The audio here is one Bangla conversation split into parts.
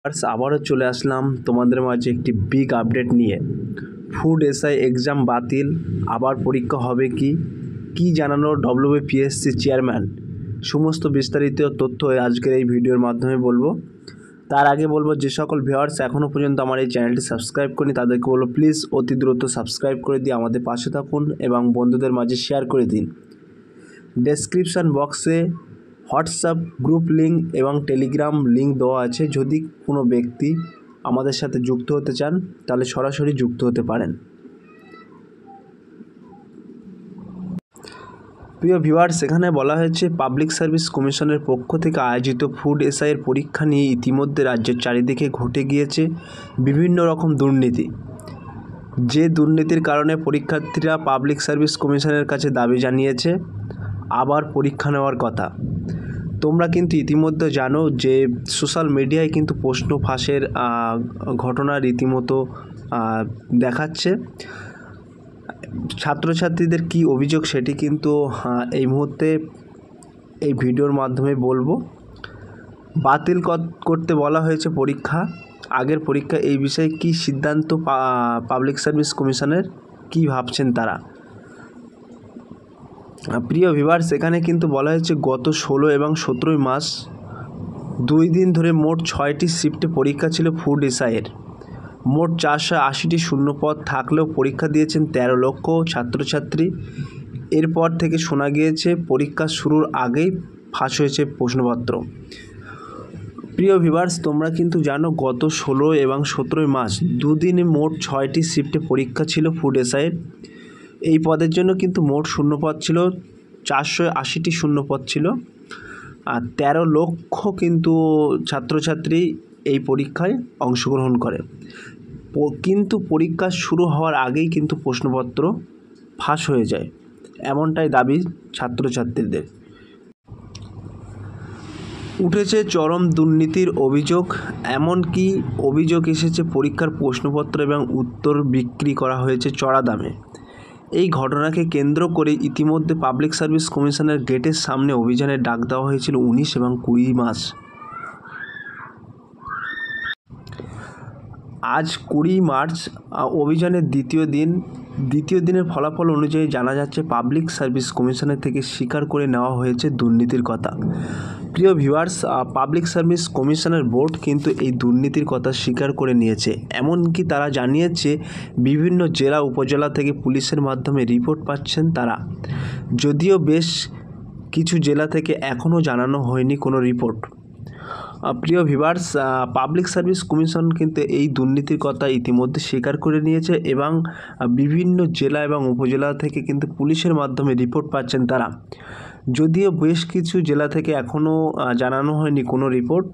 আবারও চলে আসলাম তোমাদের মাঝে একটি বিগ আপডেট নিয়ে। ফুড এসআই এক্সাম বাতিল, আবার পরীক্ষা হবে কি জানালো ডব্লিউবিপিএসসি চেয়ারম্যান, সমস্ত বিস্তারিত তথ্য আজকের এই ভিডিওর মাধ্যমে বলবো। তার আগে বলবো, যে সকল ভিউয়ার্স এখনও পর্যন্ত আমার এই চ্যানেলটি সাবস্ক্রাইব করেনি তাদেরকে বলবো প্লিজ অতি দ্রুত সাবস্ক্রাইব করে দিয়ে আমাদের পাশে থাকুন এবং বন্ধুদের মাঝে শেয়ার করে দিন। ডেসক্রিপশান বক্সে হোয়াটসঅ্যাপ গ্রুপ লিঙ্ক এবং টেলিগ্রাম লিঙ্ক দেওয়া আছে। যদি কোনো ব্যক্তি আমাদের সাথে যুক্ত হতে চান তাহলে সরাসরি যুক্ত হতে পারেন। প্রিয় ভিউয়ার্স, এখানে বলা হয়েছে পাবলিক সার্ভিস কমিশনের পক্ষ থেকে আয়োজিত ফুড এসআইয়ের পরীক্ষা নিয়ে ইতিমধ্যে রাজ্যের চারিদিকে ঘটে গিয়েছে বিভিন্ন রকম দুর্নীতি। যে দুর্নীতির কারণে পরীক্ষার্থীরা পাবলিক সার্ভিস কমিশনের কাছে দাবি জানিয়েছে আবার পরীক্ষা নেওয়ার কথা। তোমরা কিন্তু ইতিমধ্যে জানো যে সোশ্যাল মিডিয়ায় কিন্তু প্রশ্ন ফাঁসের ঘটনা রীতিমতো দেখাচ্ছে। ছাত্রছাত্রীদের কি অভিযোগ সেটি কিন্তু এই মুহূর্তে এই ভিডিওর মাধ্যমে বলবো। বাতিল করতে বলা হয়েছে পরীক্ষা, আগের পরীক্ষা, এই বিষয়ে কি সিদ্ধান্ত পাবলিক সার্ভিস কমিশনের, কি ভাবছেন তারা। প্রিয় ভিউয়ার্স, এখানে কিন্তু বলা হয়েছে গত 16 এবং 17 মাস 2 দিন ধরে মোট 6টি শিফটে পরীক্ষা ছিল ফুড এসআইয়ের। মোট 480টি শূন্যপদ থাকলেও পরীক্ষা দিয়েছেন 13 লক্ষ ছাত্রছাত্রী। এরপর থেকে শোনা গিয়েছে পরীক্ষা শুরুর আগেই ফাঁস হয়েছে প্রশ্নপত্র। প্রিয় ভিউয়ার্স, তোমরা কিন্তু জানো গত 16 এবং 17 মাস 2 দিনে মোট 6টি শিফটে পরীক্ষা ছিল ফুড এসআইয়ের। এই পদের জন্য কিন্তু মোট শূন্যপদ ছিল 480টি শূন্যপদ ছিল, আর 13 লক্ষ কিন্তু ছাত্রছাত্রী এই পরীক্ষায় অংশগ্রহণ করে। কিন্তু পরীক্ষা শুরু হওয়ার আগেই কিন্তু প্রশ্নপত্র ফাঁস হয়ে যায়, এমনটাই দাবি ছাত্রছাত্রীদের। উঠেছে চরম দুর্নীতির অভিযোগ, এমনকি অভিযোগ এসেছে পরীক্ষার প্রশ্নপত্র এবং উত্তর বিক্রি করা হয়েছে চড়া দামে। এই ঘটনাকে কেন্দ্র করে ইতিমধ্যে পাবলিক সার্ভিস কমিশনের গেটের সামনে অভিযানের ডাক দেওয়া হয়েছিল 19 এবং 20 মাস। আজ 20 মার্চ অভিযানের দ্বিতীয় দিনের ফলাফল অনুযায়ী জানা যাচ্ছে পাবলিক সার্ভিস কমিশনের থেকে স্বীকার করে নেওয়া হয়েছে দুর্নীতির কথা। প্রিয় ভিউয়ার্স, পাবলিক সার্ভিস কমিশনের বোর্ড কিন্তু এই দুর্নীতির কথা স্বীকার করে নিয়েছে। এমনকি তারা জানিয়েছে বিভিন্ন জেলা উপজেলা থেকে পুলিশের মাধ্যমে রিপোর্ট পাচ্ছেন তারা, যদিও বেশ কিছু জেলা থেকে এখনও জানানো হয়নি কোনো রিপোর্ট। প্রিয় ভিউয়ার্স, পাবলিক সার্ভিস কমিশন কিন্তু এই দুর্নীতির কথা ইতিমধ্যে স্বীকার করে নিয়েছে এবং বিভিন্ন জেলা এবং উপজেলা থেকে কিন্তু পুলিশের মাধ্যমে রিপোর্ট পাচ্ছেন তারা, যদিও বেশ কিছু জেলা থেকে এখনও জানানো হয়নি কোনো রিপোর্ট।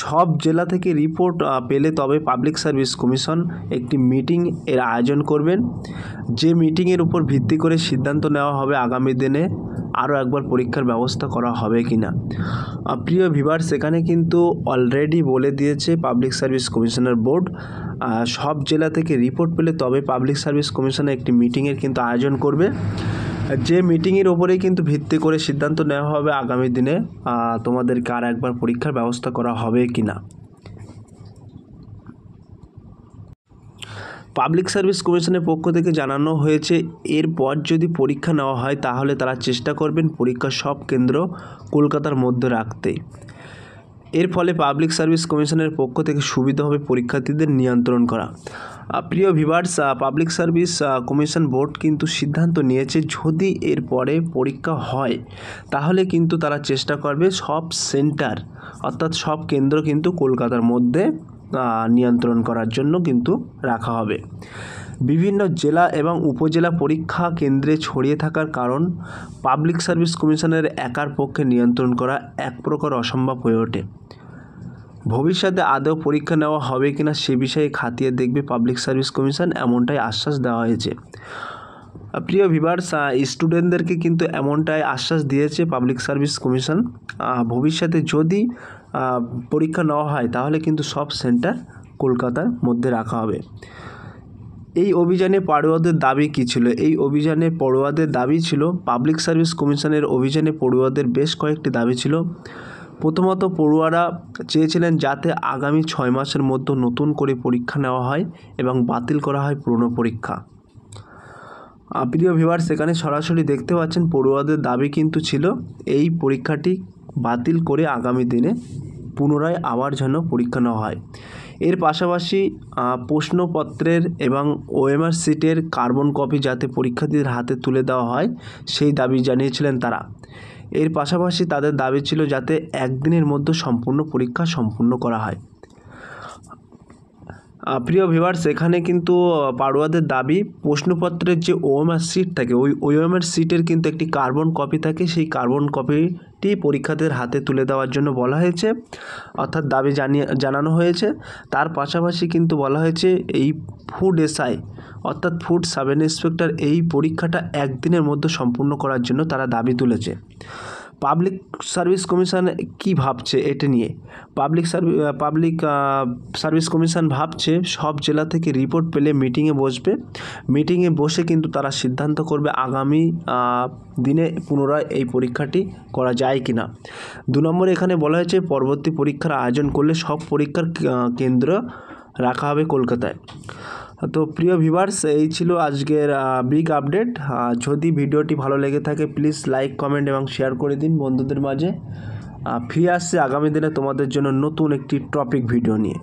সব জেলা থেকে রিপোর্ট পেলে তবে পাবলিক সার্ভিস কমিশন একটি মিটিং এর আয়োজন করবেন, যে মিটিংয়ের উপর ভিত্তি করে সিদ্ধান্ত নেওয়া হবে আগামী দিনে আরও একবার পরীক্ষার ব্যবস্থা করা হবে কি না। প্রিয় ভিউয়ার্স, এখানে কিন্তু অলরেডি বলে দিয়েছে পাবলিক সার্ভিস কমিশনের বোর্ড, সব জেলা থেকে রিপোর্ট পেলে তবে পাবলিক সার্ভিস কমিশনে একটি মিটিংয়ের কিন্তু আয়োজন করবে, যে মিটিংয়ের ওপরেই কিন্তু ভিত্তি করে সিদ্ধান্ত নেওয়া হবে আগামী দিনে তোমাদেরকে আর একবার পরীক্ষার ব্যবস্থা করা হবে কি না। পাবলিক সার্ভিস কমিশনের পক্ষ থেকে জানানো হয়েছে এরপর যদি পরীক্ষা নেওয়া হয় তাহলে তারা চেষ্টা করবেন পরীক্ষার সব কেন্দ্র কলকাতার মধ্যে রাখতে। এর ফলে পাবলিক সার্ভিস কমিশনের পক্ষ থেকে সুবিধা হবে পরীক্ষার্থীদের নিয়ন্ত্রণ করা। প্রিয় viewers, public service commission board কিন্তু সিদ্ধান্ত নিয়েছে যদি এরপরে পরীক্ষা হয় তাহলে কিন্তু তারা চেষ্টা করবে সব সেন্টার অর্থাৎ সব কেন্দ্র কিন্তু কলকাতার মধ্যে নিয়ন্ত্রণ করার জন্য কিন্তু রাখা হবে। বিভিন্ন জেলা এবং উপজেলা পরীক্ষা কেন্দ্রে ছড়িয়ে থাকার কারণ পাবলিক সার্ভিস কমিশনের একার পক্ষে নিয়ন্ত্রণ করা এক প্রকার অসম্ভব হয়ে ওঠে। ভবিষ্যতে আদৌ পরীক্ষা নেওয়া হবে কিনা সে বিষয়ে খতিয়ে দেখবে পাবলিক সার্ভিস কমিশন, এমনটাই আশ্বাস দেওয়া হয়েছে। প্রিয় ভিউয়ার্স, স্টুডেন্টদেরকে কিন্তু এমনটাই আশ্বাস দিয়েছে পাবলিক সার্ভিস কমিশন, ভবিষ্যতে যদি পরীক্ষা নেওয়া হয় তাহলে কিন্তু সব সেন্টার কলকাতার মধ্যে রাখা হবে। এই অভিযানে পড়ুয়াদের দাবি কী ছিল? এই অভিযানে পড়ুয়াদের দাবি ছিল, পাবলিক সার্ভিস কমিশনের অভিযানে পড়ুয়াদের বেশ কয়েকটি দাবি ছিল। প্রথমত পড়ুয়ারা চেয়েছিলেন যাতে আগামী 6 মাসের মধ্যে নতুন করে পরীক্ষা নেওয়া হয় এবং বাতিল করা হয় পুরনো পরীক্ষা। প্রিয় ভিউয়ার্স, সেখানে সরাসরি দেখতে পাচ্ছেন পড়ুয়াদের দাবি কিন্তু ছিল এই পরীক্ষাটি বাতিল করে আগামী দিনে পুনরায় আবার যেন পরীক্ষা নেওয়া হয়। এর পাশাপাশি প্রশ্নপত্রের এবং ওএমআর শিটের কার্বন কপি যাতে পরীক্ষার্থীদের হাতে তুলে দেওয়া হয় সেই দাবি জানিয়েছিলেন তারা। এর পাশাপাশি তাদের দাবি ছিল যাতে একদিনের মধ্যে সম্পূর্ণ পরীক্ষা সম্পূর্ণ করা হয়। প্রিয় ভিউয়ার্স, এখানে কিন্তু পড়ুয়াদের দাবি প্রশ্নপত্রের যে ওএমআর শিট থাকে ওই ওএমআর শিটের কিন্তু একটি কার্বন কপি থাকে, সেই কার্বন কপিটি পরীক্ষার্থীদের হাতে তুলে দেওয়ার জন্য বলা হয়েছে, অর্থাৎ দাবি জানানো হয়েছে। তার পাশাপাশি কিন্তু বলা হয়েছে এই ফুড এসআই অর্থাৎ ফুড সাব ইন্সপেক্টর এই পরীক্ষাটা একদিনের মধ্যে সম্পূর্ণ করার জন্য তারা দাবি তুলেছে। পাবলিক সার্ভিস কমিশন কি ভাবছে এটা নিয়ে? পাবলিক সার্ভিস কমিশন ভাবছে সব জেলা থেকে রিপোর্ট পেলে মিটিংয়ে বসবে। মিটিংয়ে বসে কিন্তু তারা সিদ্ধান্ত করবে আগামী দিনে পুনরায় এই পরীক্ষাটি করা যায় কি না। 2 নম্বরে এখানে বলা হয়েছে পরবর্তী পরীক্ষার আয়োজন করলে সব পরীক্ষার কেন্দ্র রাখা হবে কলকাতায়। তো প্রিয় ভিউয়ার্স, এই ছিল আজকের বিগ আপডেট। যদি ভিডিওটি ভালো লেগে থাকে প্লিজ লাইক, কমেন্ট এবং শেয়ার করে দিন বন্ধুদের মাঝে। ফিরে আসছে আগামী দিনে তোমাদের জন্য নতুন একটি টপিক ভিডিও নিয়ে।